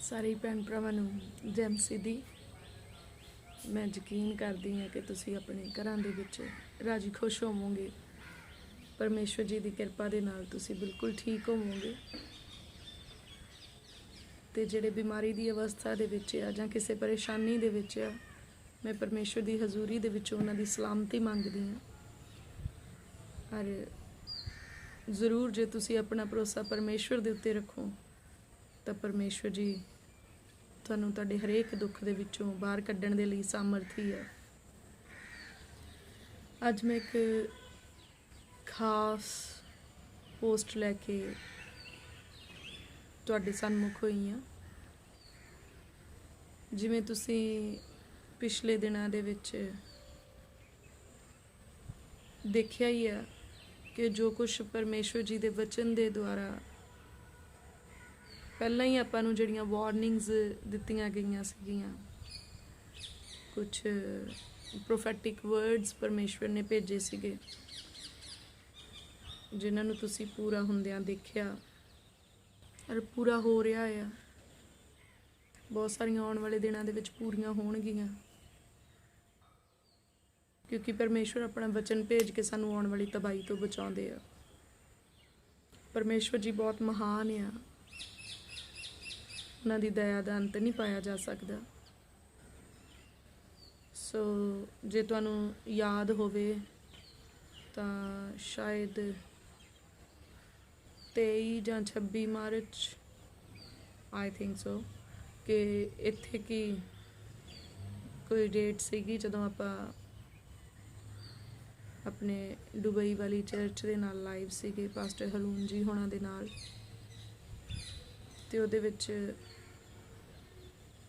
ਸਾਰੇ ਭੈਣ ਭਰਾਵਾਂ ਨੂੰ ਜੈ ਮਸੀਹ ਦੀ। ਮੈਂ ਯਕੀਨ ਕਰਦੀ ਹਾਂ ਕਿ ਤੁਸੀਂ ਆਪਣੇ ਘਰਾਂ ਦੇ ਵਿੱਚ ਰਾਜੀ ਖੁਸ਼ ਹੋਵੋਗੇ। ਪਰਮੇਸ਼ਵਰ ਜੀ ਦੀ ਕਿਰਪਾ ਦੇ ਨਾਲ ਤੁਸੀਂ ਬਿਲਕੁਲ ਠੀਕ ਹੋਵੋਗੇ। ਤੇ ਜਿਹੜੇ ਬਿਮਾਰੀ ਦੀ ਅਵਸਥਾ ਦੇ ਵਿੱਚ ਆ ਜਾਂ ਕਿਸੇ ਪਰੇਸ਼ਾਨੀ ਦੇ ਵਿੱਚ ਆ, ਮੈਂ ਪਰਮੇਸ਼ਵਰ ਦੀ ਹਜ਼ੂਰੀ ਦੇ ਵਿੱਚ ਉਹਨਾਂ ਦੀ ਸਲਾਮਤੀ ਮੰਗਦੀ ਹਾਂ। ਔਰ ਜ਼ਰੂਰ ਜੇ ਤੁਸੀਂ ਆਪਣਾ ਭਰੋਸਾ ਪਰਮੇਸ਼ਵਰ ਦੇ ਉੱਤੇ ਰੱਖੋ ਤਾਂ ਪਰਮੇਸ਼ਵਰ ਜੀ ਤੁਹਾਨੂੰ ਤੁਹਾਡੇ ਹਰੇਕ ਦੁੱਖ ਦੇ ਵਿੱਚੋਂ ਬਾਹਰ ਕੱਢਣ ਦੇ ਲਈ ਸਾਮਰਥੀ ਹੈ। ਅੱਜ ਮੈਂ ਇੱਕ ਖਾਸ ਪੋਸਟ ਲੈ ਕੇ ਤੁਹਾਡੇ ਸਨਮੁਖ ਹੋਈ ਹਾਂ। ਜਿਵੇਂ ਤੁਸੀਂ ਪਿਛਲੇ ਦਿਨਾਂ ਦੇ ਵਿੱਚ ਦੇਖਿਆ ਹੀ ਆ ਕਿ ਜੋ ਕੁਛ ਪਰਮੇਸ਼ਵਰ ਜੀ ਦੇ ਵਚਨ ਦੇ ਦੁਆਰਾ ਪਹਿਲਾਂ ਹੀ ਆਪਾਂ ਨੂੰ ਜਿਹੜੀਆਂ ਵਾਰਨਿੰਗਸ ਦਿੱਤੀਆਂ ਗਈਆਂ ਸੀਗੀਆਂ, ਕੁਛ ਪ੍ਰੋਫੈਟਿਕ ਵਰਡਸ ਪਰਮੇਸ਼ਵਰ ਨੇ ਭੇਜੇ ਸੀਗੇ, ਜਿਨ੍ਹਾਂ ਨੂੰ ਤੁਸੀਂ ਪੂਰਾ ਹੁੰਦਿਆਂ ਦੇਖਿਆ ਔਰ ਪੂਰਾ ਹੋ ਰਿਹਾ ਆ। ਬਹੁਤ ਸਾਰੀਆਂ ਆਉਣ ਵਾਲੇ ਦਿਨਾਂ ਦੇ ਵਿੱਚ ਪੂਰੀਆਂ ਹੋਣਗੀਆਂ, ਕਿਉਂਕਿ ਪਰਮੇਸ਼ਵਰ ਆਪਣਾ ਵਚਨ ਭੇਜ ਕੇ ਸਾਨੂੰ ਆਉਣ ਵਾਲੀ ਤਬਾਹੀ ਤੋਂ ਬਚਾਉਂਦੇ ਆ। ਪਰਮੇਸ਼ਵਰ ਜੀ ਬਹੁਤ ਮਹਾਨ ਆ, ਉਹਨਾਂ ਦੀ ਦਇਆ ਦਾ ਅੰਤ ਨਹੀਂ ਪਾਇਆ ਜਾ ਸਕਦਾ। ਸੋ ਜੇ ਤੁਹਾਨੂੰ ਯਾਦ ਹੋਵੇ ਤਾਂ ਸ਼ਾਇਦ 23 ਜਾਂ 26 ਮਾਰਚ ਆਈ ਥਿੰਕ ਸੋ ਕਿ ਇੱਥੇ ਕੀ ਕੋਈ ਡੇਟ ਸੀਗੀ ਜਦੋਂ ਆਪਾਂ ਆਪਣੇ ਦੁਬਈ ਵਾਲੀ ਚਰਚ ਦੇ ਨਾਲ ਲਾਈਵ ਸੀਗੇ ਪਾਸਟਰ ਹਲੂਨ ਜੀ ਹੋਣਾ ਦੇ ਨਾਲ। ਤੇ ਉਹਦੇ ਵਿੱਚ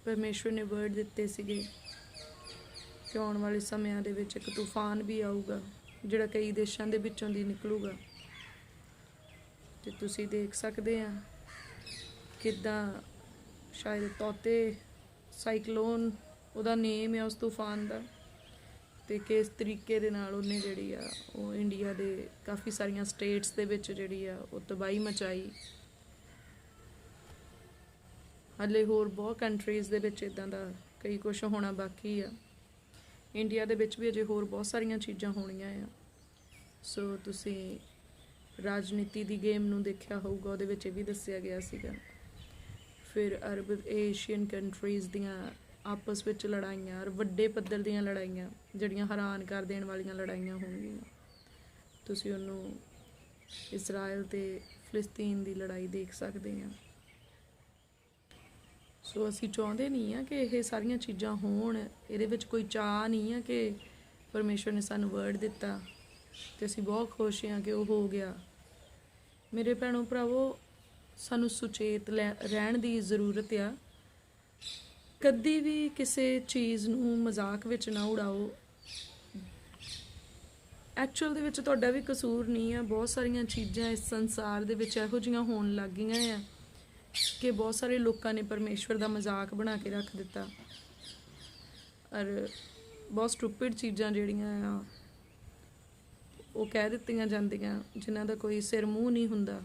ਪਰਮੇਸ਼ਵਰ ਨੇ ਵਰਡ ਦਿੱਤੇ ਸੀਗੇ ਕਿ ਆਉਣ ਵਾਲੇ ਸਮਿਆਂ ਦੇ ਵਿੱਚ ਇੱਕ ਤੂਫਾਨ ਵੀ ਆਊਗਾ ਜਿਹੜਾ ਕਈ ਦੇਸ਼ਾਂ ਦੇ ਵਿੱਚੋਂ ਦੀ ਨਿਕਲੂਗਾ। ਤੇ ਤੁਸੀਂ ਦੇਖ ਸਕਦੇ ਆ ਕਿੱਦਾਂ ਸ਼ਾਇਦ ਤੋਤੇ ਸਾਈਕਲੋਨ ਉਹਦਾ ਨੇਮ ਹੈ ਉਸ ਤੂਫਾਨ ਦਾ, ਤੇ ਕਿਸ ਤਰੀਕੇ ਦੇ ਨਾਲ ਉਹਨੇ ਜਿਹੜੀ ਆ ਉਹ ਇੰਡੀਆ ਦੇ ਕਾਫੀ ਸਾਰੀਆਂ ਸਟੇਟਸ ਦੇ ਵਿੱਚ ਜਿਹੜੀ ਆ ਉਹ ਤਬਾਹੀ ਮਚਾਈ। ਹਾਲੇ ਹੋਰ ਬਹੁਤ ਕੰਟਰੀਜ਼ ਦੇ ਵਿੱਚ ਇੱਦਾਂ ਦਾ ਕਈ ਕੁਛ ਹੋਣਾ ਬਾਕੀ ਆ। ਇੰਡੀਆ ਦੇ ਵਿੱਚ ਵੀ ਅਜੇ ਹੋਰ ਬਹੁਤ ਸਾਰੀਆਂ ਚੀਜ਼ਾਂ ਹੋਣੀਆਂ ਆ। ਸੋ ਤੁਸੀਂ ਰਾਜਨੀਤੀ ਦੀ ਗੇਮ ਨੂੰ ਦੇਖਿਆ ਹੋਊਗਾ, ਉਹਦੇ ਵਿੱਚ ਇਹ ਵੀ ਦੱਸਿਆ ਗਿਆ ਸੀਗਾ। ਫਿਰ ਅਰਬ ਏਸ਼ੀਅਨ ਕੰਟਰੀਜ਼ ਦੀਆਂ ਆਪਸ ਵਿੱਚ ਲੜਾਈਆਂ ਔਰ ਵੱਡੇ ਪੱਧਰ ਦੀਆਂ ਲੜਾਈਆਂ ਜਿਹੜੀਆਂ ਹੈਰਾਨ ਕਰ ਦੇਣ ਵਾਲੀਆਂ ਲੜਾਈਆਂ ਹੋਣਗੀਆਂ। ਤੁਸੀਂ ਉਹਨੂੰ ਇਸਰਾਇਲ ਤੇ ਫਿਲਿਸਤੀਨ ਦੀ ਲੜਾਈ ਦੇਖ ਸਕਦੇ ਆ। ਸੋ ਅਸੀਂ ਚਾਹੁੰਦੇ ਨਹੀਂ ਆ ਕਿ ਇਹ ਸਾਰੀਆਂ ਚੀਜ਼ਾਂ ਹੋਣ, ਇਹਦੇ ਵਿੱਚ ਕੋਈ ਚਾਅ ਨਹੀਂ ਆ ਕਿ ਪਰਮੇਸ਼ਵਰ ਨੇ ਸਾਨੂੰ ਵਰਡ ਦਿੱਤਾ ਤੇ ਅਸੀਂ ਬਹੁਤ ਖੁਸ਼ ਹਾਂ ਕਿ ਉਹ ਹੋ ਗਿਆ। ਮੇਰੇ ਭੈਣੋ ਭਰਾਵੋ, ਸਾਨੂੰ ਸੁਚੇਤ ਰਹਿਣ ਦੀ ਜ਼ਰੂਰਤ ਆ। ਕਦੀ ਵੀ ਕਿਸੇ ਚੀਜ਼ ਨੂੰ ਮਜ਼ਾਕ ਵਿੱਚ ਨਾ ਉਡਾਓ। ਐਕਚੁਅਲ ਦੇ ਵਿੱਚ ਤੁਹਾਡਾ ਵੀ ਕਸੂਰ ਨਹੀਂ ਆ। ਬਹੁਤ ਸਾਰੀਆਂ ਚੀਜ਼ਾਂ ਇਸ ਸੰਸਾਰ ਦੇ ਵਿੱਚ ਇਹੋ ਜਿਹੀਆਂ ਹੋਣ ਲੱਗ ਗਈਆਂ ਆ ਕਿ ਬਹੁਤ ਸਾਰੇ ਲੋਕਾਂ ਨੇ ਪਰਮੇਸ਼ਵਰ ਦਾ ਮਜ਼ਾਕ ਬਣਾ ਕੇ ਰੱਖ ਦਿੱਤਾ। ਔਰ ਬਹੁਤ ਸਟੂਪਿਡ ਚੀਜ਼ਾਂ ਜਿਹੜੀਆਂ ਆ ਉਹ ਕਹਿ ਦਿੱਤੀਆਂ ਜਾਂਦੀਆਂ ਜਿਨ੍ਹਾਂ ਦਾ ਕੋਈ ਸਿਰ ਮੂੰਹ ਨਹੀਂ ਹੁੰਦਾ,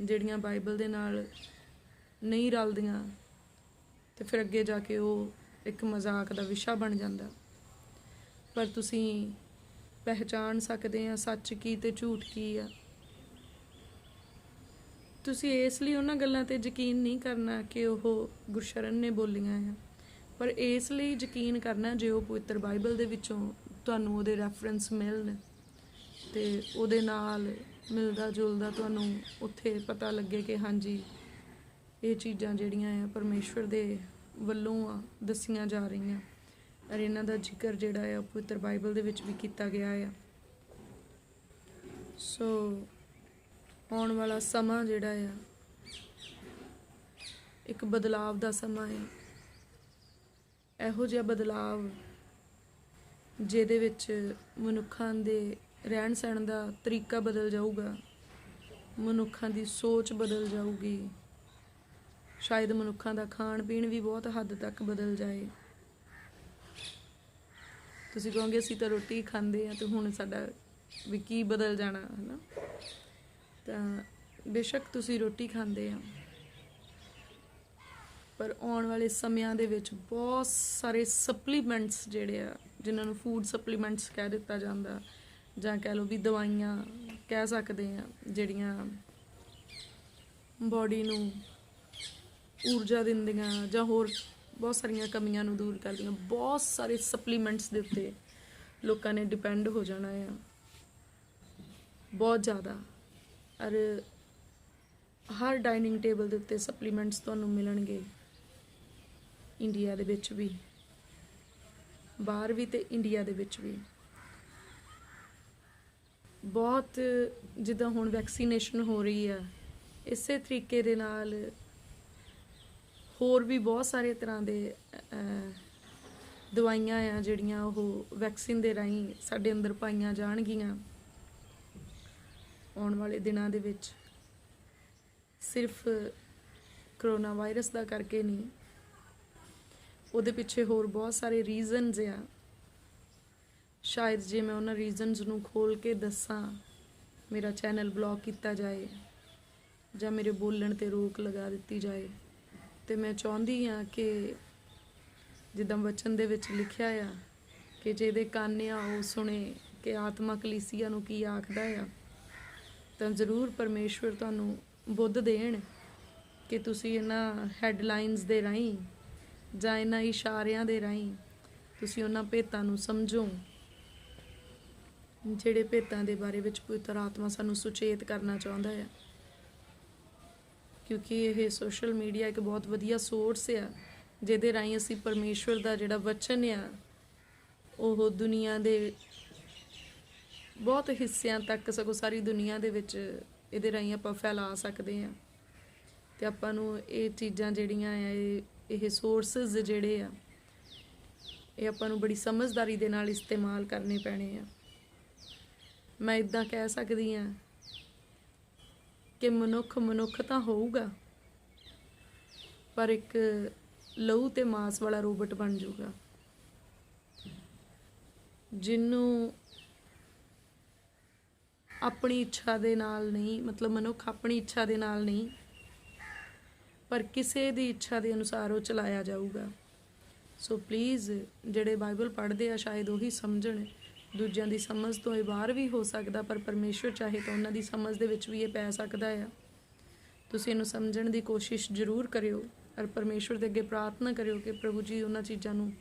ਜਿਹੜੀਆਂ ਬਾਈਬਲ ਦੇ ਨਾਲ ਨਹੀਂ ਰਲਦੀਆਂ, ਤੇ ਫਿਰ ਅੱਗੇ ਜਾ ਕੇ ਉਹ ਇੱਕ ਮਜ਼ਾਕ ਦਾ ਵਿਸ਼ਾ ਬਣ ਜਾਂਦਾ। ਪਰ ਤੁਸੀਂ ਪਹਿਚਾਣ ਸਕਦੇ ਆ ਸੱਚ ਕੀ ਤੇ ਝੂਠ ਕੀ ਆ। ਤੁਸੀਂ ਇਸ ਲਈ ਉਹਨਾਂ ਗੱਲਾਂ ਤੇ ਯਕੀਨ ਨਹੀਂ ਕਰਨਾ ਕਿ ਉਹ ਗੁਰਸ਼ਰਨ ਨੇ ਬੋਲੀਆਂ ਆ, ਪਰ ਇਸ ਲਈ ਯਕੀਨ ਕਰਨਾ ਜੇ ਉਹ ਪਵਿੱਤਰ ਬਾਈਬਲ ਦੇ ਵਿੱਚੋਂ ਤੁਹਾਨੂੰ ਉਹਦੇ ਰੈਫਰੈਂਸ ਮਿਲਣ ਤੇ ਉਹਦੇ ਨਾਲ ਮਿਲਦਾ ਜੁਲਦਾ ਤੁਹਾਨੂੰ ਉੱਥੇ ਪਤਾ ਲੱਗੇ ਕਿ ਹਾਂਜੀ ਇਹ ਚੀਜ਼ਾਂ ਜਿਹੜੀਆਂ ਆ ਪਰਮੇਸ਼ਵਰ ਦੇ ਵੱਲੋਂ ਆ ਦੱਸੀਆਂ ਜਾ ਰਹੀਆਂ ਔਰ ਇਹਨਾਂ ਦਾ ਜ਼ਿਕਰ ਜਿਹੜਾ ਆ ਪਵਿੱਤਰ ਬਾਈਬਲ ਦੇ ਵਿੱਚ ਵੀ ਕੀਤਾ ਗਿਆ ਆ। ਸੋ ਆਉਣ ਵਾਲਾ ਸਮਾਂ ਜਿਹੜਾ ਆ ਇੱਕ ਬਦਲਾਵ ਦਾ ਸਮਾਂ ਹੈ। ਇਹੋ ਜਿਹਾ ਬਦਲਾਵ ਜਿਹਦੇ ਵਿੱਚ ਮਨੁੱਖਾਂ ਦੇ ਰਹਿਣ ਸਹਿਣ ਦਾ ਤਰੀਕਾ ਬਦਲ ਜਾਊਗਾ, ਮਨੁੱਖਾਂ ਦੀ ਸੋਚ ਬਦਲ ਜਾਊਗੀ, ਸ਼ਾਇਦ ਮਨੁੱਖਾਂ ਦਾ ਖਾਣ ਪੀਣ ਵੀ ਬਹੁਤ ਹੱਦ ਤੱਕ ਬਦਲ ਜਾਏ। ਤੁਸੀਂ ਕਹੋਗੇ ਅਸੀਂ ਤਾਂ ਰੋਟੀ ਖਾਂਦੇ ਆ ਤੇ ਹੁਣ ਸਾਡਾ ਵੀ ਕੀ ਬਦਲ ਜਾਣਾ ਹੈ ਨਾ। ਤਾਂ ਬੇਸ਼ੱਕ ਤੁਸੀਂ ਰੋਟੀ ਖਾਂਦੇ ਆ, ਪਰ ਆਉਣ ਵਾਲੇ ਸਮਿਆਂ ਦੇ ਵਿੱਚ ਬਹੁਤ ਸਾਰੇ ਸਪਲੀਮੈਂਟਸ ਜਿਹੜੇ ਆ, ਜਿਨ੍ਹਾਂ ਨੂੰ ਫੂਡ ਸਪਲੀਮੈਂਟਸ ਕਹਿ ਦਿੱਤਾ ਜਾਂਦਾ, ਜਾਂ ਕਹਿ ਲਓ ਵੀ ਦਵਾਈਆਂ ਕਹਿ ਸਕਦੇ ਆ, ਜਿਹੜੀਆਂ ਬਾਡੀ ਨੂੰ ਊਰਜਾ ਦਿੰਦੀਆਂ ਜਾਂ ਹੋਰ ਬਹੁਤ ਸਾਰੀਆਂ ਕਮੀਆਂ ਨੂੰ ਦੂਰ ਕਰਦੀਆਂ, ਬਹੁਤ ਸਾਰੇ ਸਪਲੀਮੈਂਟਸ ਦੇ ਉੱਤੇ ਲੋਕਾਂ ਨੇ ਡਿਪੈਂਡ ਹੋ ਜਾਣਾ ਆ, ਬਹੁਤ ਜ਼ਿਆਦਾ। ਔਰ ਹਰ ਡਾਈਨਿੰਗ ਟੇਬਲ ਦੇ ਉੱਤੇ ਸਪਲੀਮੈਂਟਸ ਤੁਹਾਨੂੰ ਮਿਲਣਗੇ, ਇੰਡੀਆ ਦੇ ਵਿੱਚ ਵੀ, ਬਾਹਰ ਵੀ ਤੇ ਇੰਡੀਆ ਦੇ ਵਿੱਚ ਵੀ। ਬਹੁਤ ਜਿੱਦਾਂ ਹੁਣ ਵੈਕਸੀਨੇਸ਼ਨ ਹੋ ਰਹੀ ਆ, ਇਸੇ ਤਰੀਕੇ ਦੇ ਨਾਲ ਹੋਰ ਵੀ ਬਹੁਤ ਸਾਰੇ ਤਰ੍ਹਾਂ ਦੇ ਦਵਾਈਆਂ ਆ ਜਿਹੜੀਆਂ ਉਹ ਵੈਕਸੀਨ ਦੇ ਰਾਹੀਂ ਸਾਡੇ ਅੰਦਰ ਪਾਈਆਂ ਜਾਣਗੀਆਂ ਆਉਣ ਵਾਲੇ ਦਿਨਾਂ ਦੇ ਵਿੱਚ। ਸਿਰਫ ਕਰੋਨਾ ਵਾਇਰਸ ਦਾ ਕਰਕੇ ਨਹੀਂ, ਉਹਦੇ ਪਿੱਛੇ ਹੋਰ ਬਹੁਤ ਸਾਰੇ ਰੀਜ਼ਨਸ ਆ। ਸ਼ਾਇਦ ਜੇ ਮੈਂ ਉਹਨਾਂ ਰੀਜ਼ਨਸ ਨੂੰ ਖੋਲ ਕੇ ਦੱਸਾਂ, ਮੇਰਾ ਚੈਨਲ ਬਲੌਕ ਕੀਤਾ ਜਾਏ ਜਾਂ ਮੇਰੇ ਬੋਲਣ ਤੇ ਰੋਕ ਲਗਾ ਦਿੱਤੀ ਜਾਏ, ਤੇ ਮੈਂ ਚਾਹੁੰਦੀ ਹਾਂ ਕਿ ਜਿੱਦਾਂ ਵਚਨ ਦੇ ਵਿੱਚ ਲਿਖਿਆ ਆ ਕਿ ਜਿਹਦੇ ਕੰਨ ਆ ਉਹ ਸੁਣੇ ਕਿ ਆਤਮਾ ਕਲੀਸਿਆ ਨੂੰ ਕੀ ਆਖਦਾ ਆ, ਤਾਂ ਜ਼ਰੂਰ ਪਰਮੇਸ਼ਵਰ ਤੁਹਾਨੂੰ ਬੁੱਧ ਦੇਣ ਕਿ ਤੁਸੀਂ ਇਹਨਾਂ ਹੈਡਲਾਈਨਸ ਦੇ ਰਾਹੀਂ ਜਾਂ ਇਹਨਾਂ ਇਸ਼ਾਰਿਆਂ ਦੇ ਰਾਹੀਂ ਤੁਸੀਂ ਉਹਨਾਂ ਭੇਤਾਂ ਨੂੰ ਸਮਝੋ, ਜਿਹੜੇ ਭੇਤਾਂ ਦੇ ਬਾਰੇ ਵਿੱਚ ਪਵਿੱਤਰ ਆਤਮਾ ਸਾਨੂੰ ਸੁਚੇਤ ਕਰਨਾ ਚਾਹੁੰਦਾ ਹੈ। ਕਿਉਂਕਿ ਇਹ ਸੋਸ਼ਲ ਮੀਡੀਆ ਇੱਕ ਬਹੁਤ ਵਧੀਆ ਸੋਰਸ ਆ, ਜਿਹਦੇ ਰਾਹੀਂ ਅਸੀਂ ਪਰਮੇਸ਼ਵਰ ਦਾ ਜਿਹੜਾ ਵਚਨ ਆ ਉਹ ਦੁਨੀਆ ਦੇ ਬਹੁਤ ਹਿੱਸਿਆਂ ਤੱਕ, ਸਗੋਂ ਸਾਰੀ ਦੁਨੀਆ ਦੇ ਵਿੱਚ ਇਹਦੇ ਰਾਹੀਂ ਆਪਾਂ ਫੈਲਾ ਸਕਦੇ ਹਾਂ। ਤੇ ਆਪਾਂ ਨੂੰ ਇਹ ਚੀਜ਼ਾਂ ਜਿਹੜੀਆਂ ਆ, ਇਹ ਸੋਰਸਸ ਜਿਹੜੇ ਆ, ਇਹ ਆਪਾਂ ਨੂੰ ਬੜੀ ਸਮਝਦਾਰੀ ਦੇ ਨਾਲ ਇਸਤੇਮਾਲ ਕਰਨੇ ਪੈਣੇ ਆ। ਮੈਂ ਇੱਦਾਂ ਕਹਿ ਸਕਦੀ ਹਾਂ ਕਿ ਮਨੁੱਖ ਤਾਂ ਹੋਊਗਾ, ਪਰ ਇੱਕ ਲਹੂ ਤੇ ਮਾਸ ਵਾਲਾ ਰੋਬੋਟ ਬਣ ਜਾਊਗਾ, ਜਿਹਨੂੰ ਆਪਣੀ ਇੱਛਾ ਦੇ ਨਾਲ ਨਹੀਂ, ਮਤਲਬ ਮਨੁੱਖ ਆਪਣੀ ਇੱਛਾ ਦੇ ਨਾਲ ਨਹੀਂ, ਪਰ ਕਿਸੇ ਦੀ ਇੱਛਾ ਦੇ ਅਨੁਸਾਰ ਉਹ ਚਲਾਇਆ ਜਾਊਗਾ। ਸੋ ਪਲੀਜ਼ ਜਿਹੜੇ ਬਾਈਬਲ ਪੜ੍ਹਦੇ ਆ ਸ਼ਾਇਦ ਉਹੀ ਸਮਝਣ, ਦੂਜਿਆਂ ਦੀ ਸਮਝ ਤੋਂ ਇਹ ਬਾਹਰ ਵੀ ਹੋ ਸਕਦਾ, ਪਰ ਪਰਮੇਸ਼ਵਰ ਚਾਹੇ ਤਾਂ ਉਹਨਾਂ ਦੀ ਸਮਝ ਦੇ ਵਿੱਚ ਵੀ ਇਹ ਪੈ ਸਕਦਾ ਆ। ਤੁਸੀਂ ਇਹਨੂੰ ਸਮਝਣ ਦੀ ਕੋਸ਼ਿਸ਼ ਜ਼ਰੂਰ ਕਰਿਓ, ਔਰ ਪਰਮੇਸ਼ਵਰ ਦੇ ਅੱਗੇ ਪ੍ਰਾਰਥਨਾ ਕਰਿਓ ਕਿ ਪ੍ਰਭੂ ਜੀ ਉਹਨਾਂ ਚੀਜ਼ਾਂ ਨੂੰ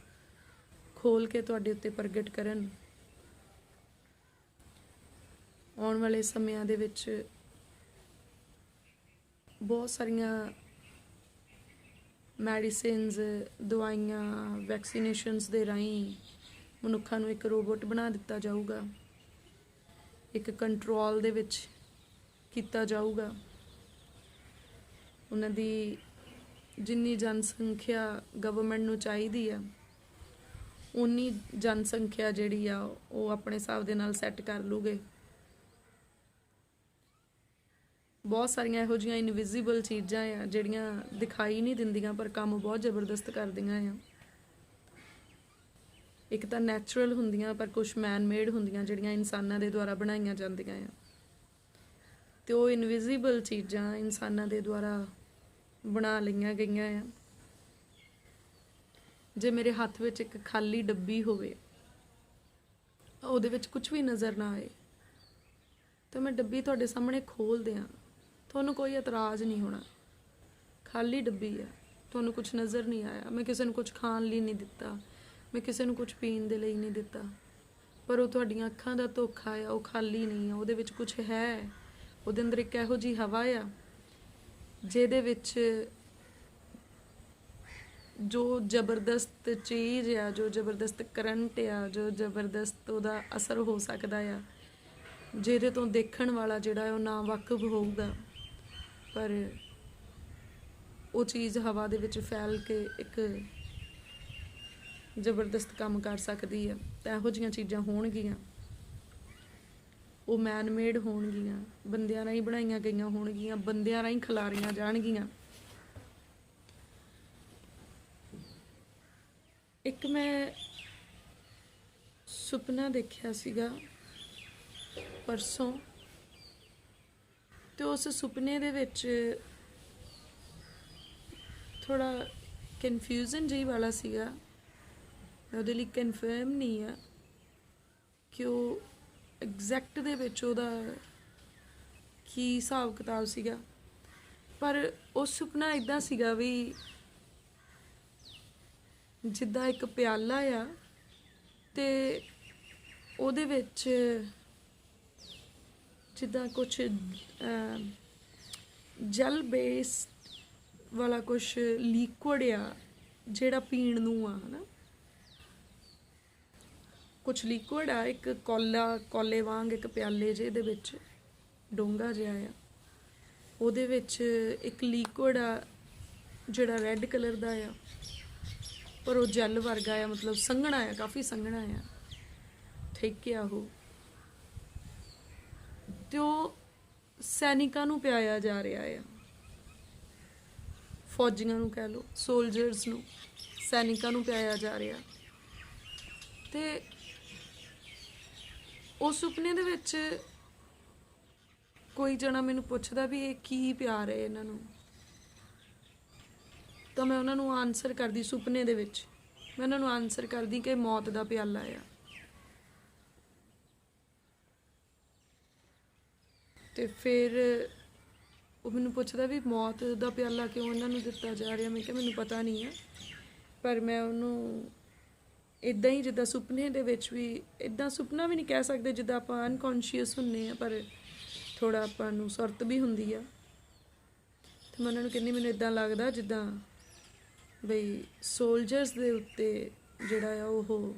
ਖੋਲ ਕੇ ਤੁਹਾਡੇ ਉੱਤੇ ਪ੍ਰਗਟ ਕਰਨ। ਆਉਣ ਵਾਲੇ ਸਮਿਆਂ ਦੇ ਵਿੱਚ ਬਹੁਤ ਸਾਰੀਆਂ ਮੈਡੀਸਿਨਸ, ਦਵਾਈਆਂ, ਵੈਕਸੀਨੇਸ਼ਨਸ ਦੇ ਰਾਹੀਂ ਮਨੁੱਖਾਂ ਨੂੰ ਇੱਕ ਰੋਬੋਟ ਬਣਾ ਦਿੱਤਾ ਜਾਊਗਾ, ਇੱਕ ਕੰਟਰੋਲ ਦੇ ਵਿੱਚ ਕੀਤਾ ਜਾਊਗਾ। ਉਹਨਾਂ ਦੀ ਜਿੰਨੀ ਜਨਸੰਖਿਆ ਗਵਰਨਮੈਂਟ ਨੂੰ ਚਾਹੀਦੀ ਆ, ਉਨੀ ਜਨਸੰਖਿਆ ਜਿਹੜੀ ਆ ਉਹ ਆਪਣੇ ਹਿਸਾਬ ਦੇ ਨਾਲ ਸੈੱਟ ਕਰ ਲੂਗੇ। ਬਹੁਤ ਸਾਰੀਆਂ ਇਹੋ ਜਿਹੀਆਂ ਇਨਵਿਜ਼ੀਬਲ ਚੀਜ਼ਾਂ ਆ ਜਿਹੜੀਆਂ ਦਿਖਾਈ ਨਹੀਂ ਦਿੰਦੀਆਂ, ਪਰ ਕੰਮ ਬਹੁਤ ਜ਼ਬਰਦਸਤ ਕਰਦੀਆਂ ਆ। ਇੱਕ ਤਾਂ ਨੈਚੁਰਲ ਹੁੰਦੀਆਂ, ਪਰ ਕੁਝ ਮੈਨ ਮੇਡ ਹੁੰਦੀਆਂ ਜਿਹੜੀਆਂ ਇਨਸਾਨਾਂ ਦੇ ਦੁਆਰਾ ਬਣਾਈਆਂ ਜਾਂਦੀਆਂ ਆ। ਤੇ ਉਹ ਇਨਵਿਜ਼ੀਬਲ ਚੀਜ਼ਾਂ ਇਨਸਾਨਾਂ ਦੇ ਦੁਆਰਾ ਬਣਾ ਲਈਆਂ ਗਈਆਂ ਆ। ਜੇ ਮੇਰੇ ਹੱਥ ਵਿੱਚ ਇੱਕ ਖਾਲੀ ਡੱਬੀ ਹੋਵੇ, ਉਹਦੇ ਵਿੱਚ ਕੁਝ ਵੀ ਨਜ਼ਰ ਨਾ ਆਏ, ਤਾਂ ਮੈਂ ਡੱਬੀ ਤੁਹਾਡੇ ਸਾਹਮਣੇ ਖੋਲ ਦਿਆਂ, ਤੁਹਾਨੂੰ ਕੋਈ ਇਤਰਾਜ਼ ਨਹੀਂ ਹੋਣਾ। ਖਾਲੀ ਡੱਬੀ ਆ, ਤੁਹਾਨੂੰ ਕੁਝ ਨਜ਼ਰ ਨਹੀਂ ਆਇਆ, ਮੈਂ ਕਿਸੇ ਨੂੰ ਕੁਝ ਖਾਣ ਲਈ ਨਹੀਂ ਦਿੱਤਾ, ਮੈਂ ਕਿਸੇ ਨੂੰ ਕੁਝ ਪੀਣ ਦੇ ਲਈ ਨਹੀਂ ਦਿੱਤਾ, ਪਰ ਉਹ ਤੁਹਾਡੀਆਂ ਅੱਖਾਂ ਦਾ ਧੋਖਾ ਆ, ਉਹ ਖਾਲੀ ਨਹੀਂ ਆ, ਉਹਦੇ ਵਿੱਚ ਕੁਝ ਹੈ। ਉਹਦੇ ਅੰਦਰ ਇੱਕ ਇਹੋ ਜਿਹੀ ਹਵਾ ਆ ਜਿਹਦੇ ਵਿੱਚ ਜੋ ਜ਼ਬਰਦਸਤ ਚੀਜ਼ ਆ, ਜੋ ਜ਼ਬਰਦਸਤ ਕਰੰਟ ਆ, ਜੋ ਜ਼ਬਰਦਸਤ ਉਹਦਾ ਅਸਰ ਹੋ ਸਕਦਾ ਆ, ਜਿਹਦੇ ਤੋਂ ਦੇਖਣ ਵਾਲਾ ਜਿਹੜਾ ਉਹ ਨਾ ਵਾਕਿਫ ਹੋਊਗਾ, ਪਰ ਉਹ ਚੀਜ਼ ਹਵਾ ਦੇ ਵਿੱਚ ਫੈਲ ਕੇ ਇੱਕ ਜ਼ਬਰਦਸਤ ਕੰਮ ਕਰ ਸਕਦੀ ਆ। ਤਾਂ ਇਹੋ ਜਿਹੀਆਂ ਚੀਜ਼ਾਂ ਹੋਣਗੀਆਂ, ਉਹ ਮੈਨ ਮੇਡ ਹੋਣਗੀਆਂ, ਬੰਦਿਆਂ ਰਾਹੀਂ ਬਣਾਈਆਂ ਗਈਆਂ ਹੋਣਗੀਆਂ, ਬੰਦਿਆਂ ਰਾਹੀਂ ਖਿਲਾਰੀਆਂ ਜਾਣਗੀਆਂ। ਇੱਕ ਮੈਂ ਸੁਪਨਾ ਦੇਖਿਆ ਸੀਗਾ ਪਰਸੋਂ, ਤੇ ਉਸ ਸੁਪਨੇ ਦੇ ਵਿੱਚ ਥੋੜਾ ਕਨਫਿਊਜ਼ਨ ਜਿਹੀ ਵਾਲਾ ਸੀਗਾ। ਮੈਂ ਉਹਦੇ ਲਈ ਕਨਫਰਮ ਨਹੀਂ ਆ ਕਿ ਉਹ ਐਗਜ਼ੈਕਟ ਦੇ ਵਿੱਚ ਉਹਦਾ ਕੀ ਹਿਸਾਬ ਕਿਤਾਬ ਸੀਗਾ, ਪਰ ਉਹ ਸੁਪਨਾ ਇੱਦਾਂ ਸੀਗਾ ਵੀ ਜਿੱਦਾਂ ਇੱਕ ਪਿਆਲਾ ਆ ਤੇ ਉਹਦੇ ਵਿੱਚ ਜਿੱਦਾਂ ਕੁਛ ਜਲ ਬੇਸ ਵਾਲਾ ਕੁਛ ਲਿਕੁਇਡ ਆ ਜਿਹੜਾ ਪੀਣ ਨੂੰ ਆ, ਹਨਾ। ਕੁਛ ਲਿਕੁਇਡ ਆ, ਇੱਕ ਕੋਲੇ ਵਾਂਗ ਇੱਕ ਪਿਆਲੇ ਜਿਹੇ ਦੇ ਵਿੱਚ ਡੂੰਘਾ ਜਿਹਾ ਆ, ਉਹਦੇ ਵਿੱਚ ਇੱਕ ਲਿਕੁਇਡ ਆ ਜਿਹੜਾ ਰੈੱਡ ਕਲਰ ਦਾ ਆ, ਪਰ ਉਹ ਜੈਲ ਵਰਗਾ ਆ, ਮਤਲਬ ਸੰਘਣਾ ਆ, ਕਾਫੀ ਸੰਘਣਾ ਆ, ਠੀਕ ਆ ਉਹ। ਤੇ ਉਹ ਸੈਨਿਕਾਂ ਨੂੰ ਪਿਆਇਆ ਜਾ ਰਿਹਾ ਆ, ਫੌਜੀਆਂ ਨੂੰ ਕਹਿ ਲਓ, ਸੋਲਜਰਸ ਨੂੰ, ਸੈਨਿਕਾਂ ਨੂੰ ਪਿਆਇਆ ਜਾ ਰਿਹਾ। ਤੇ ਉਸ ਸੁਪਨੇ ਦੇ ਵਿੱਚ ਕੋਈ ਜਣਾ ਮੈਨੂੰ ਪੁੱਛਦਾ ਵੀ ਇਹ ਕੀ ਪਿਆਰ ਹੈ ਇਹਨਾਂ ਨੂੰ, ਤਾਂ ਮੈਂ ਉਹਨਾਂ ਨੂੰ ਆਨਸਰ ਕਰਦੀ, ਸੁਪਨੇ ਦੇ ਵਿੱਚ ਮੈਂ ਉਹਨਾਂ ਨੂੰ ਆਨਸਰ ਕਰਦੀ ਕਿ ਮੌਤ ਦਾ ਪਿਆਲਾ ਆ। ਤੇ ਫਿਰ ਉਹ ਮੈਨੂੰ ਪੁੱਛਦਾ ਵੀ ਮੌਤ ਦਾ ਪਿਆਲਾ ਕਿਉਂ ਇਹਨਾਂ ਨੂੰ ਦਿੱਤਾ ਜਾ ਰਿਹਾ। ਮੈਂ ਕਿਹਾ ਮੈਨੂੰ ਪਤਾ ਨਹੀਂ ਆ, ਪਰ ਮੈਂ ਉਹਨੂੰ ਇੱਦਾਂ ਹੀ, ਜਿੱਦਾਂ ਸੁਪਨੇ ਦੇ ਵਿੱਚ ਵੀ, ਇੱਦਾਂ ਸੁਪਨਾ ਵੀ ਨਹੀਂ ਕਹਿ ਸਕਦੇ ਜਿੱਦਾਂ ਆਪਾਂ ਅਨਕੌਂਸ਼ੀਅਸ ਹੁੰਦੇ ਆ, ਪਰ ਥੋੜ੍ਹਾ ਆਪਾਂ ਨੂੰ ਸੁਰਤ ਵੀ ਹੁੰਦੀ ਆ। ਤੇ ਮੈਂ ਉਹਨਾਂ ਨੂੰ ਕਹਿੰਦੀ ਮੈਨੂੰ ਇੱਦਾਂ ਲੱਗਦਾ ਜਿੱਦਾਂ ਬਈ ਸੋਲਜਰਸ ਦੇ ਉੱਤੇ ਜਿਹੜਾ ਆ ਉਹ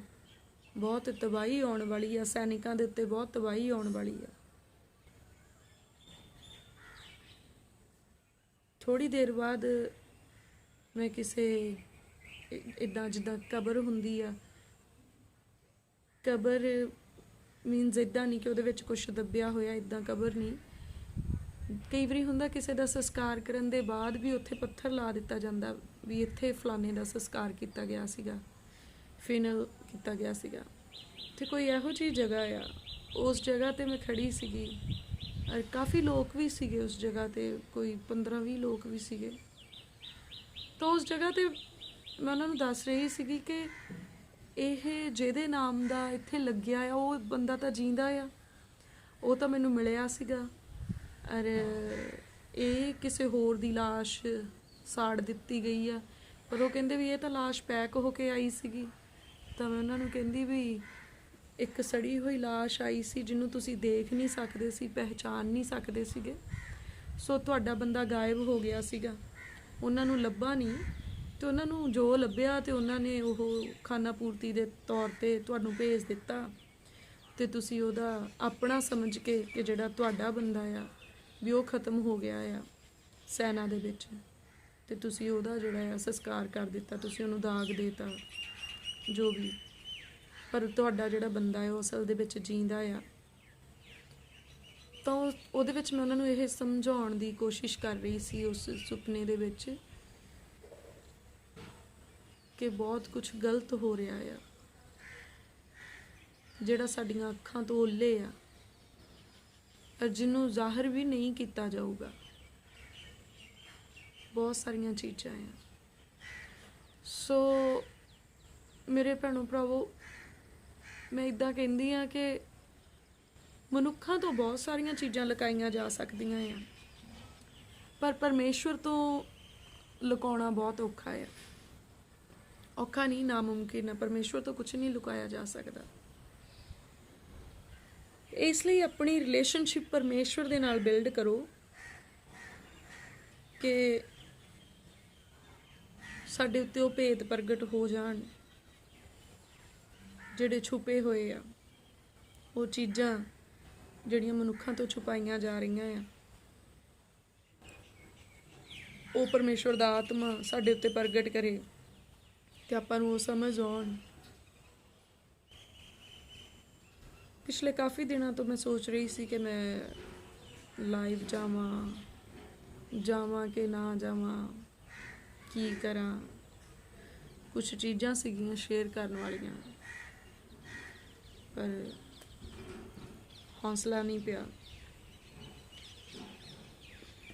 ਬਹੁਤ ਤਬਾਹੀ ਆਉਣ ਵਾਲੀ ਆ, ਸੈਨਿਕਾਂ ਦੇ ਉੱਤੇ ਬਹੁਤ ਤਬਾਹੀ ਆਉਣ ਵਾਲੀ ਆ। ਥੋੜ੍ਹੀ ਦੇਰ ਬਾਅਦ ਮੈਂ ਕਿਸੇ ਇੱਦਾਂ ਜਿੱਦਾਂ ਕਬਰ ਹੁੰਦੀ ਆ, ਕਬਰ ਮੀਨਸ ਇੱਦਾਂ ਨਹੀਂ ਕਿ ਉਹਦੇ ਵਿੱਚ ਕੁਛ ਦੱਬਿਆ ਹੋਇਆ, ਇੱਦਾਂ ਕਬਰ ਨਹੀਂ। ਕਈ ਵਾਰੀ ਹੁੰਦਾ ਕਿਸੇ ਦਾ ਸੰਸਕਾਰ ਕਰਨ ਦੇ ਬਾਅਦ ਵੀ ਉੱਥੇ ਪੱਥਰ ਲਾ ਦਿੱਤਾ ਜਾਂਦਾ ਵੀ ਇੱਥੇ ਫਲਾਣੇ ਦਾ ਸੰਸਕਾਰ ਕੀਤਾ ਗਿਆ ਸੀਗਾ, ਫਿਨਲ ਕੀਤਾ ਗਿਆ ਸੀਗਾ। ਤੇ ਕੋਈ ਇਹੋ ਜਿਹੀ ਜਗ੍ਹਾ ਆ, ਉਸ ਜਗ੍ਹਾ 'ਤੇ ਮੈਂ ਖੜੀ ਸੀਗੀ, ਔਰ ਕਾਫੀ ਲੋਕ ਵੀ ਸੀਗੇ ਉਸ ਜਗ੍ਹਾ 'ਤੇ, ਕੋਈ 15-20 ਲੋਕ ਵੀ ਸੀਗੇ। ਤਾਂ ਉਸ ਜਗ੍ਹਾ 'ਤੇ ਮੈਂ ਉਹਨਾਂ ਨੂੰ ਦੱਸ ਰਹੀ ਸੀਗੀ ਕਿ ਇਹ ਜਿਹਦੇ ਨਾਮ ਦਾ ਇੱਥੇ ਲੱਗਿਆ ਆ ਉਹ ਬੰਦਾ ਤਾਂ ਜੀਂਦਾ ਆ, ਉਹ ਤਾਂ ਮੈਨੂੰ ਮਿਲਿਆ ਸੀਗਾ, ਔਰ ਇਹ ਕਿਸੇ ਹੋਰ ਦੀ ਲਾਸ਼ ਸਾੜ ਦਿੱਤੀ ਗਈ ਆ, ਪਰ ਉਹ ਕਹਿੰਦੇ ਵੀ ਇਹ ਤਾਂ ਲਾਸ਼ ਪੈਕ ਹੋ ਕੇ ਆਈ ਸੀਗੀ। ਤਾਂ ਮੈਂ ਉਹਨਾਂ ਨੂੰ ਕਹਿੰਦੀ ਵੀ ਇੱਕ ਸੜੀ ਹੋਈ ਲਾਸ਼ ਆਈ ਸੀ ਜਿਹਨੂੰ ਤੁਸੀਂ ਦੇਖ ਨਹੀਂ ਸਕਦੇ ਸੀ, ਪਹਿਚਾਨ ਨਹੀਂ ਸਕਦੇ ਸੀਗੇ, ਸੋ ਤੁਹਾਡਾ ਬੰਦਾ ਗਾਇਬ ਹੋ ਗਿਆ ਸੀਗਾ, ਉਹਨਾਂ ਨੂੰ ਲੱਭਾ ਨਹੀਂ, ਤੇ ਉਹਨਾਂ ਨੂੰ ਜੋ ਲੱਭਿਆ ਤੇ ਉਹਨਾਂ ਨੇ ਉਹ ਖਾਨਾ ਪੂਰਤੀ ਦੇ ਤੌਰ 'ਤੇ ਤੁਹਾਨੂੰ ਭੇਜ ਦਿੱਤਾ, ਤੇ ਤੁਸੀਂ ਉਹਦਾ ਆਪਣਾ ਸਮਝ ਕੇ ਕਿ ਜਿਹੜਾ ਤੁਹਾਡਾ ਬੰਦਾ ਆ ਵੀ ਉਹ ਖਤਮ ਹੋ ਗਿਆ ਆ ਸੈਨਾ ਦੇ ਵਿੱਚ, ਤੇ ਤੁਸੀਂ ਉਹਦਾ ਜਿਹੜਾ ਆ ਸੰਸਕਾਰ ਕਰ ਦਿੱਤਾ, ਤੁਸੀਂ ਉਹਨੂੰ ਦਾਗ ਦੇਤਾ ਜੋ ਵੀ, ਪਰ ਤੁਹਾਡਾ ਜਿਹੜਾ ਬੰਦਾ ਹੈ ਉਹ ਅਸਲ ਦੇ ਵਿੱਚ ਜੀਂਦਾ ਆ। ਤਾਂ ਉਹਦੇ ਵਿੱਚ ਮੈਂ ਉਹਨਾਂ ਨੂੰ ਇਹ ਸਮਝਾਉਣ ਦੀ ਕੋਸ਼ਿਸ਼ ਕਰ ਰਹੀ ਸੀ ਉਸ ਸੁਪਨੇ ਦੇ ਵਿੱਚ ਕਿ ਬਹੁਤ ਕੁਝ ਗਲਤ ਹੋ ਰਿਹਾ ਆ, ਜਿਹੜਾ ਸਾਡੀਆਂ ਅੱਖਾਂ ਤੋਂ ਓਹਲੇ ਆ, ਔਰ ਜਿਹਨੂੰ ਜ਼ਾਹਰ ਵੀ ਨਹੀਂ ਕੀਤਾ ਜਾਊਗਾ। ਬਹੁਤ ਸਾਰੀਆਂ ਚੀਜ਼ਾਂ ਆ। ਸੋ ਮੇਰੇ ਭੈਣੋ ਭਰਾਵੋ, ਮੈਂ ਇੱਦਾਂ ਕਹਿੰਦੀ ਹਾਂ ਕਿ ਮਨੁੱਖਾਂ ਤੋਂ ਬਹੁਤ ਸਾਰੀਆਂ ਚੀਜ਼ਾਂ ਲੁਕਾਈਆਂ ਜਾ ਸਕਦੀਆਂ ਆ, ਪਰ ਪਰਮੇਸ਼ਵਰ ਤੋਂ ਲੁਕਾਉਣਾ ਬਹੁਤ ਔਖਾ ਆ। ਔਖਾ ਨਹੀਂ, ਨਾਮੁਮਕਿਨ ਹੈ। ਪਰਮੇਸ਼ਵਰ ਤੋਂ ਕੁਝ ਨਹੀਂ ਲੁਕਾਇਆ ਜਾ ਸਕਦਾ। ਇਸ ਲਈ ਆਪਣੀ ਰਿਲੇਸ਼ਨਸ਼ਿਪ ਪਰਮੇਸ਼ਵਰ ਦੇ ਨਾਲ ਬਿਲਡ ਕਰੋ ਕਿ ਸਾਡੇ ਉੱਤੇ ਉਹ ਭੇਦ ਪ੍ਰਗਟ ਹੋ ਜਾਣ ਜਿਹੜੇ ਛੁਪੇ ਹੋਏ ਆ, ਉਹ ਚੀਜ਼ਾਂ ਜਿਹੜੀਆਂ ਮਨੁੱਖਾਂ ਤੋਂ ਛੁਪਾਈਆਂ ਜਾ ਰਹੀਆਂ ਆ, ਉਹ ਪਰਮੇਸ਼ਵਰ ਦਾ ਆਤਮਾ ਸਾਡੇ ਉੱਤੇ ਪ੍ਰਗਟ ਕਰੇ ਤੇ ਆਪਾਂ ਨੂੰ ਉਹ ਸਮਝ ਆਉਣ। ਪਿਛਲੇ ਕਾਫੀ ਦਿਨਾਂ ਤੋਂ ਮੈਂ ਸੋਚ ਰਹੀ ਸੀ ਕਿ ਮੈਂ ਲਾਈਵ ਜਾਵਾਂ ਕਿ ਨਾ ਜਾਵਾਂ, ਕੀ ਕਰਾਂ। ਕੁਛ ਚੀਜ਼ਾਂ ਸੀਗੀਆਂ ਸ਼ੇਅਰ ਕਰਨ ਵਾਲੀਆਂ, ਪਰ ਹੌਸਲਾ ਨਹੀਂ ਪਿਆ।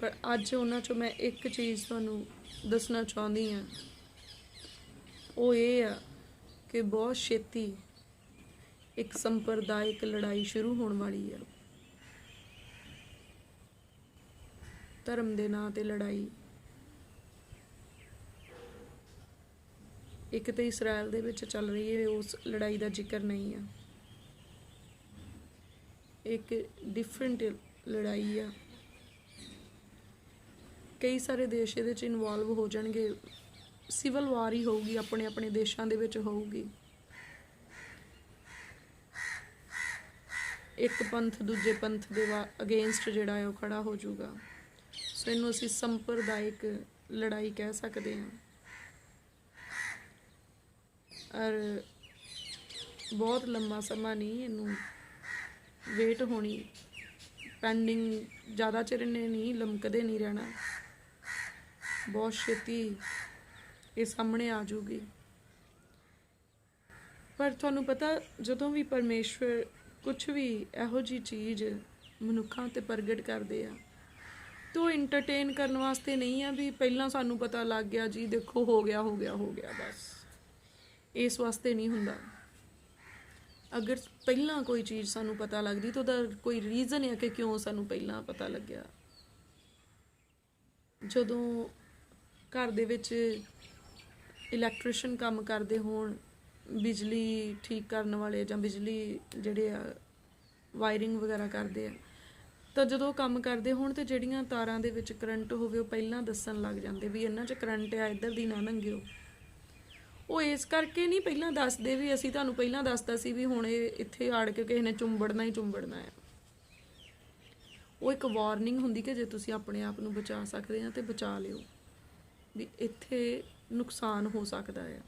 ਪਰ ਅੱਜ ਉਹਨਾਂ 'ਚੋਂ ਮੈਂ ਇੱਕ ਚੀਜ਼ ਤੁਹਾਨੂੰ ਦੱਸਣਾ ਚਾਹੁੰਦੀ ਹਾਂ ਉਹ ਇਹ ਆ ਕਿ ਬਹੁਤ ਛੇਤੀ ਇੱਕ ਸੰਪਰਦਾਇਕ ਲੜਾਈ ਸ਼ੁਰੂ ਹੋਣ ਵਾਲੀ ਆ। ਧਰਮ ਦੇ ਨਾਂ ਤੇ ਲੜਾਈ। ਇੱਕ ਤਾਂ ਇਸਰਾਇਲ ਦੇ ਵਿੱਚ ਚੱਲ ਰਹੀ ਹੈ, ਉਸ ਲੜਾਈ ਦਾ ਜ਼ਿਕਰ ਨਹੀਂ ਆ। ਇੱਕ ਡਿਫਰੈਂਟ ਲੜਾਈ ਆ। ਕਈ ਸਾਰੇ ਦੇਸ਼ ਇਹਦੇ 'ਚ ਇਨਵੋਲਵ ਹੋ ਜਾਣਗੇ। ਸਿਵਲ ਵਾਰ ਹੀ ਹੋਊਗੀ, ਆਪਣੇ ਆਪਣੇ ਦੇਸ਼ਾਂ ਦੇ ਵਿੱਚ ਹੋਊਗੀ। ਇੱਕ ਪੰਥ ਦੂਜੇ ਪੰਥ ਦੇ ਅਗੇਂਸਟ ਜਿਹੜਾ ਹੈ ਉਹ ਖੜਾ ਹੋ ਜਾਊਗਾ। ਸੋ ਇਹਨੂੰ ਅਸੀਂ ਸੰਪਰਦਾਇਕ ਲੜਾਈ ਕਹਿ ਸਕਦੇ ਹਾਂ। ਔਰ ਬਹੁਤ ਲੰਮਾ ਸਮਾਂ ਨਹੀਂ ਇਹਨੂੰ ਵੇਟ ਹੋਣੀ, ਪੈਂਡਿੰਗ ਜ਼ਿਆਦਾ ਚਿਰ ਨੇ ਨਹੀਂ, ਲਮਕਦੇ ਨਹੀਂ ਰਹਿਣਾ। ਬਹੁਤ ਛੇਤੀ ਇਹ ਸਾਹਮਣੇ ਆ ਜਾਊਗੀ। ਪਰ ਤੁਹਾਨੂੰ ਪਤਾ, ਜਦੋਂ ਵੀ ਪਰਮੇਸ਼ਵਰ ਕੁਛ ਵੀ ਇਹੋ ਜਿਹੀ ਚੀਜ਼ ਮਨੁੱਖਾਂ 'ਤੇ ਪ੍ਰਗਟ ਕਰਦੇ ਆ ਤਾਂ ਉਹ ਇੰਟਰਟੇਨ ਕਰਨ ਵਾਸਤੇ ਨਹੀਂ ਆ ਵੀ ਪਹਿਲਾਂ ਸਾਨੂੰ ਪਤਾ ਲੱਗ ਗਿਆ ਜੀ, ਦੇਖੋ ਹੋ ਗਿਆ ਬਸ। ਇਸ ਵਾਸਤੇ ਨਹੀਂ ਹੁੰਦਾ। ਅਗਰ ਪਹਿਲਾਂ ਕੋਈ ਚੀਜ਼ ਸਾਨੂੰ ਪਤਾ ਲੱਗਦੀ ਤਾਂ ਉਹਦਾ ਕੋਈ ਰੀਜ਼ਨ ਹੈ ਕਿ ਕਿਉਂ ਸਾਨੂੰ ਪਹਿਲਾਂ ਪਤਾ ਲੱਗਿਆ। ਜਦੋਂ ਘਰ ਦੇ ਵਿੱਚ ਇਲੈਕਟ੍ਰੀਸ਼ੀਅਨ ਕੰਮ ਕਰਦੇ ਹੋਣ, ਬਿਜਲੀ ਠੀਕ ਕਰਨ ਵਾਲੇ ਜਾਂ ਬਿਜਲੀ ਜਿਹੜੇ ਆ ਵਾਇਰਿੰਗ ਵਗੈਰਾ ਕਰਦੇ ਆ, ਤਾਂ ਜਦੋਂ ਕੰਮ ਕਰਦੇ ਹੋਣ ਤੇ ਜਿਹੜੀਆਂ ਤਾਰਾਂ ਦੇ ਵਿੱਚ ਕਰੰਟ ਹੋਵੇ ਉਹ ਪਹਿਲਾਂ ਦੱਸਣ ਲੱਗ ਜਾਂਦੇ ਵੀ ਇਹਨਾਂ 'ਚ ਕਰੰਟ ਆ, ਇੱਧਰ ਦੀ ਨਾ ਲੰਘਿਓ। ਉਹ ਇਸ ਕਰਕੇ ਨਹੀਂ ਪਹਿਲਾਂ ਦੱਸਦੇ ਵੀ ਅਸੀਂ ਤੁਹਾਨੂੰ ਪਹਿਲਾਂ ਦੱਸਤਾ ਸੀ ਵੀ ਹੁਣ ਇਹ ਇੱਥੇ ਆੜ ਕੇ ਕਿਸੇ ਨੇ ਚੁੰਬੜਨਾ ਹੀ ਚੁੰਬੜਨਾ ਹੈ। ਉਹ ਇੱਕ ਵਾਰਨਿੰਗ ਹੁੰਦੀ ਕਿ ਜੇ ਤੁਸੀਂ ਆਪਣੇ ਆਪ ਨੂੰ ਬਚਾ ਸਕਦੇ ਆ ਤਾਂ ਬਚਾ ਲਿਓ, ਵੀ ਇੱਥੇ ਨੁਕਸਾਨ ਹੋ ਸਕਦਾ ਹੈ।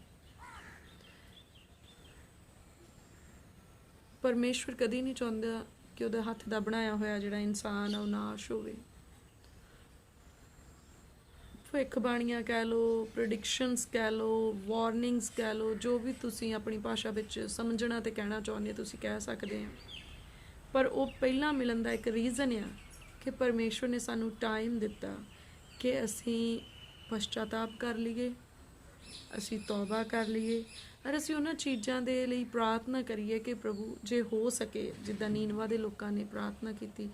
ਪਰਮੇਸ਼ਵਰ ਕਦੀ ਨਹੀਂ ਚਾਹੁੰਦਾ ਕਿ ਉਹਦੇ ਹੱਥ ਦਾ ਬਣਾਇਆ ਹੋਇਆ ਜਿਹੜਾ ਇਨਸਾਨ ਆ ਉਹ ਨਾਸ਼ ਹੋਵੇ। ਭਵਿੱਖਬਾਣੀਆਂ ਕਹਿ ਲਓ, ਪ੍ਰੈਡਿਕਸ਼ਨਸ ਕਹਿ ਲਓ, ਵਾਰਨਿੰਗਸ ਕਹਿ ਲਓ, ਜੋ ਵੀ ਤੁਸੀਂ ਆਪਣੀ ਭਾਸ਼ਾ ਵਿੱਚ ਸਮਝਣਾ ਤੇ ਕਹਿਣਾ ਚਾਹੁੰਦੇ ਤੁਸੀਂ ਕਹਿ ਸਕਦੇ ਆ। ਪਰ ਉਹ ਪਹਿਲਾਂ ਮਿਲਣ ਦਾ ਇੱਕ ਰੀਜ਼ਨ ਆ ਕਿ ਪਰਮੇਸ਼ਵਰ ਨੇ ਸਾਨੂੰ ਟਾਈਮ ਦਿੱਤਾ ਕਿ ਅਸੀਂ ਪਛਤਾਤਾਪ ਕਰ ਲਈਏ, ਅਸੀਂ ਤੌਬਾ ਕਰ ਲਈਏ, ਔਰ ਅਸੀਂ ਉਹਨਾਂ ਚੀਜ਼ਾਂ ਦੇ ਲਈ ਪ੍ਰਾਰਥਨਾ ਕਰੀਏ ਕਿ ਪ੍ਰਭੂ ਜੇ ਹੋ ਸਕੇ, ਜਿੱਦਾਂ ਨੀਨਵਾ ਦੇ ਲੋਕਾਂ ਨੇ ਪ੍ਰਾਰਥਨਾ ਕੀਤੀ,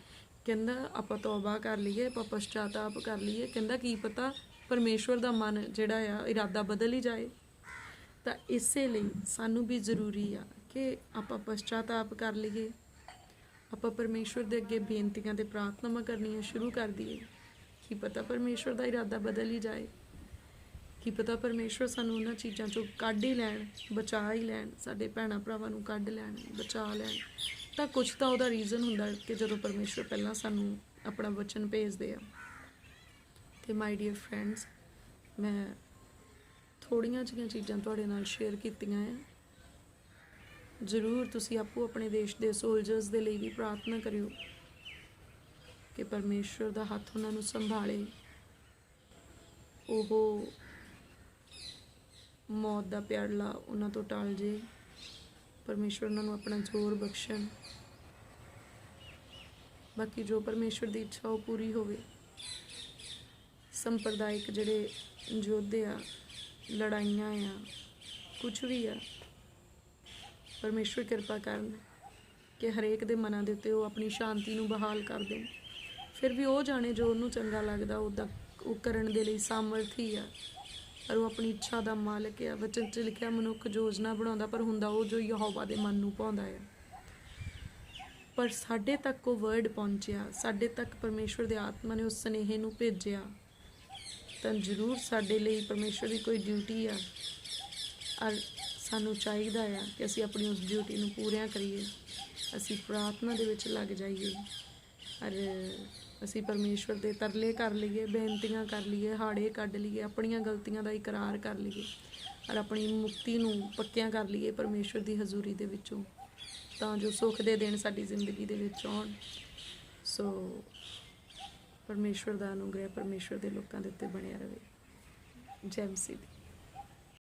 ਕਹਿੰਦਾ ਆਪਾਂ ਤੌਬਾ ਕਰ ਲਈਏ, ਆਪਾਂ ਪਛਤਾਤਾਪ ਕਰ ਲਈਏ। ਕਹਿੰਦਾ ਕੀ ਪਤਾ ਪਰਮੇਸ਼ਵਰ ਦਾ ਮਨ ਜਿਹੜਾ ਆ ਇਰਾਦਾ ਬਦਲ ਹੀ ਜਾਏ। ਤਾਂ ਇਸੇ ਲਈ ਸਾਨੂੰ ਵੀ ਜ਼ਰੂਰੀ ਆ ਕਿ ਆਪਾਂ ਪਛਤਾਤਾਪ ਕਰ ਲਈਏ, ਆਪਾਂ ਪਰਮੇਸ਼ਵਰ ਦੇ ਅੱਗੇ ਬੇਨਤੀਆਂ ਤੇ ਪ੍ਰਾਰਥਨਾਵਾਂ ਕਰਨੀਆਂ ਸ਼ੁਰੂ ਕਰ ਦਈਏ। ਕੀ ਪਤਾ ਪਰਮੇਸ਼ਵਰ ਦਾ ਇਰਾਦਾ ਬਦਲ ਹੀ ਜਾਏ, ਕੀ ਪਤਾ ਪਰਮੇਸ਼ਵਰ ਸਾਨੂੰ ਉਹਨਾਂ ਚੀਜ਼ਾਂ 'ਚੋਂ ਕੱਢ ਹੀ ਲੈਣ, ਬਚਾ ਹੀ ਲੈਣ, ਸਾਡੇ ਭੈਣਾਂ ਭਰਾਵਾਂ ਨੂੰ ਕੱਢ ਲੈਣ, ਬਚਾ ਲੈਣ। ਤਾਂ ਕੁਛ ਤਾਂ ਉਹਦਾ ਰੀਜ਼ਨ ਹੁੰਦਾ ਕਿ ਜਦੋਂ ਪਰਮੇਸ਼ਵਰ ਪਹਿਲਾਂ ਸਾਨੂੰ ਆਪਣਾ ਵਚਨ ਭੇਜਦੇ ਆ। ਅਤੇ ਮਾਈ ਡੀਅਰ ਫਰੈਂਡਸ, ਮੈਂ ਥੋੜ੍ਹੀਆਂ ਜਿਹੀਆਂ ਚੀਜ਼ਾਂ ਤੁਹਾਡੇ ਨਾਲ ਸ਼ੇਅਰ ਕੀਤੀਆਂ ਆ। ਜ਼ਰੂਰ ਤੁਸੀਂ ਆਪੋ ਆਪਣੇ ਦੇਸ਼ ਦੇ ਸੋਲਜਰਸ ਦੇ ਲਈ ਵੀ ਪ੍ਰਾਰਥਨਾ ਕਰਿਓ ਕਿ ਪਰਮੇਸ਼ਵਰ ਦਾ ਹੱਥ ਉਹਨਾਂ ਨੂੰ ਸੰਭਾਲੇ, ਉਹ ਮੌਤ ਦਾ ਪਿਆਲਾ ਉਹਨਾਂ ਤੋਂ ਟਲ ਜੇ। ਪਰਮੇਸ਼ਵਰ ਉਹਨਾਂ ਨੂੰ ਆਪਣਾ ਜ਼ੋਰ ਬਖਸ਼ਣ। ਬਾਕੀ ਜੋ ਪਰਮੇਸ਼ਵਰ ਦੀ ਇੱਛਾ ਉਹ ਪੂਰੀ ਹੋਵੇ। ਸੰਪਰਦਾਇਕ ਜਿਹੜੇ ਯੋਧੇ ਆ, ਲੜਾਈਆਂ ਆ, ਕੁਛ ਵੀ ਆ, ਪਰਮੇਸ਼ਵਰ ਕਿਰਪਾ ਕਰਨ ਕਿ ਹਰੇਕ ਦੇ ਮਨਾਂ ਦੇ ਉੱਤੇ ਉਹ ਆਪਣੀ ਸ਼ਾਂਤੀ ਨੂੰ ਬਹਾਲ ਕਰ ਦੇਣ। ਫਿਰ ਵੀ ਉਹ ਜਾਣੇ ਜੋ ਉਹਨੂੰ ਚੰਗਾ ਲੱਗਦਾ ਉਹਦਾ ਉਹ ਕਰਨ ਦੇ ਲਈ ਸਾਮਰਥੀ ਆ, ਪਰ ਉਹ ਆਪਣੀ ਇੱਛਾ ਦਾ ਮਾਲਕ ਆ। ਵਚਨ 'ਚ ਲਿਖਿਆ ਮਨੁੱਖ ਯੋਜਨਾ ਬਣਾਉਂਦਾ ਪਰ ਹੁੰਦਾ ਉਹ ਜੋ ਯਹੋਵਾ ਦੇ ਮਨ ਨੂੰ ਭਾਉਂਦਾ ਆ। ਪਰ ਸਾਡੇ ਤੱਕ ਉਹ ਵਰਡ ਪਹੁੰਚਿਆ, ਸਾਡੇ ਤੱਕ ਪਰਮੇਸ਼ਵਰ ਦੇ ਆਤਮਾ ਨੇ ਉਸ ਸੁਨੇਹੇ ਨੂੰ ਭੇਜਿਆ, ਤਾਂ ਜ਼ਰੂਰ ਸਾਡੇ ਲਈ ਪਰਮੇਸ਼ਵਰ ਦੀ ਕੋਈ ਡਿਊਟੀ ਆ। ਔਰ ਸਾਨੂੰ ਚਾਹੀਦਾ ਆ ਕਿ ਅਸੀਂ ਆਪਣੀ ਉਸ ਡਿਊਟੀ ਨੂੰ ਪੂਰੀਆਂ ਕਰੀਏ, ਅਸੀਂ ਪ੍ਰਾਰਥਨਾ ਦੇ ਵਿੱਚ ਲੱਗ ਜਾਈਏ, ਔਰ ਅਸੀਂ ਪਰਮੇਸ਼ਵਰ ਦੇ ਤਰਲੇ ਕਰ ਲਈਏ, ਬੇਨਤੀਆਂ ਕਰ ਲਈਏ, ਹਾੜੇ ਕੱਢ ਲਈਏ, ਆਪਣੀਆਂ ਗਲਤੀਆਂ ਦਾ ਇਕਰਾਰ ਕਰ ਲਈਏ, ਔਰ ਆਪਣੀ ਮੁਕਤੀ ਨੂੰ ਪੱਕਿਆਂ ਕਰ ਲਈਏ ਪਰਮੇਸ਼ਵਰ ਦੀ ਹਜ਼ੂਰੀ ਦੇ ਵਿੱਚੋਂ, ਤਾਂ ਜੋ ਸੁੱਖ ਦੇ ਦਿਨ ਸਾਡੀ ਜ਼ਿੰਦਗੀ ਦੇ ਵਿੱਚ ਆਉਣ। ਸੋ ਪਰਮੇਸ਼ਵਰ ਦਾ ਅਨੁਗ੍ਰਹਿ ਪਰਮੇਸ਼ਵਰ ਦੇ ਲੋਕਾਂ ਦੇ ਉੱਤੇ ਬਣਿਆ ਰਹੇ। ਜੈ ਮਸੀਹ ਦੀ।